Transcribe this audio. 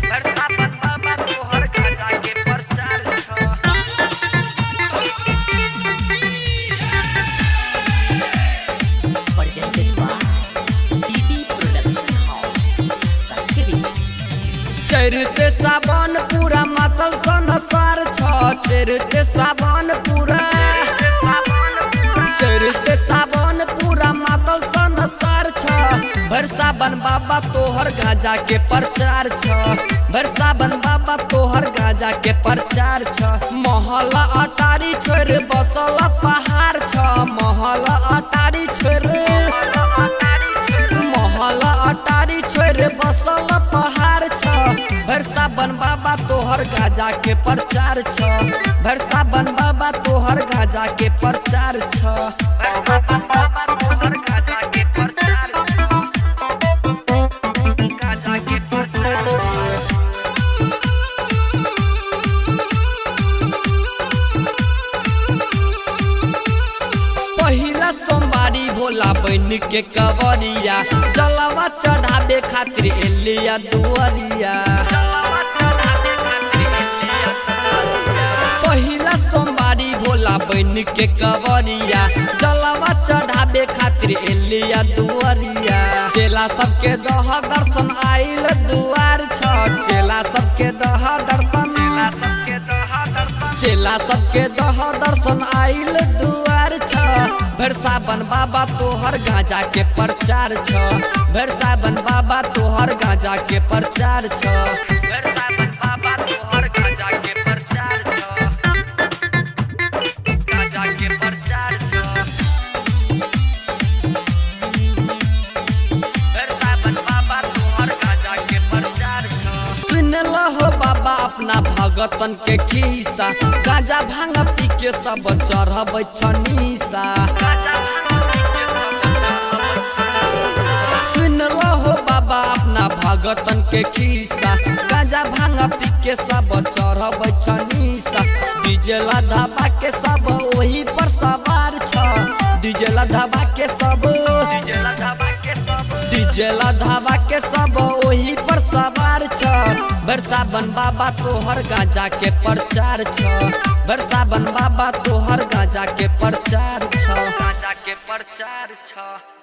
बरसाबन बाबा तोहर गाजा के प्रचार छ। Presented by DD Production House, Sakri. चढ़ते सावन पूरा मातल संसार छ। चढ़ते सावन पूरा चढ़ते सावन पूरा मातल संसार छ। बरसाबन बाबा तोहर गाजा के प्रचार छ। बरसाबन बाबा तोहर गाजा के प्रचार छ। महला अटारी छोड़ बसल पहाड़ छ। महला अटारी छोड़ महला अटारी छोड़ बसल पहाड़ छ। बरसाबन बाबा तोहर गाजा के प्रचार छ। बरसाबन बाबा तोहर गाजा के प्रचार छ। बरसाबन बाबा तोहर गाजा के प्रचार छ। गाजा के प्रचार छ। पहिला सोमवारी भोला बन के कवरिया जलवा चढ़ावे खातिर एलिया दुआरिया। पहिला सोमवारी भोला बन के कवरिया जलवा चढ़ावे खातिर एलिया दुआरिया। चेला सबके दह दर्शन आइल दुआर छ। चेला सबके दह दर्शन चेला सबके दह दर्शन आइल दुआर छ। बरसाबन बाबा तोहर गाजा के प्रचार छ। बरसाबन बाबा तोहर गाजा के प्रचार छ। बरसाबन बाबा तोहर गाजा के प्रचार छ। गाजा के प्रचार छ। बरसाबन बाबा तोहर गाजा के प्रचार छ। सुन लहो बाबा अपना भगतन के खीसा। गाजा भांग पी के सब चढ़ब छनीसा। सुन लहो बाबा अपना भगतन के खीसा। गाजा भांग पी के सब चढ़ब छनीसा। डीजेला धाबा के सब वही पर सवार छ। डीजेला धाबा के सब डीजेला धाबा के सब वही पर सवार छ। बरसाबन बाबा तोहर गाजा के प्रचार छ। बरसाबन बाबा तोहर गाजा के प्रचार छ। गाजा के प्रचार छ।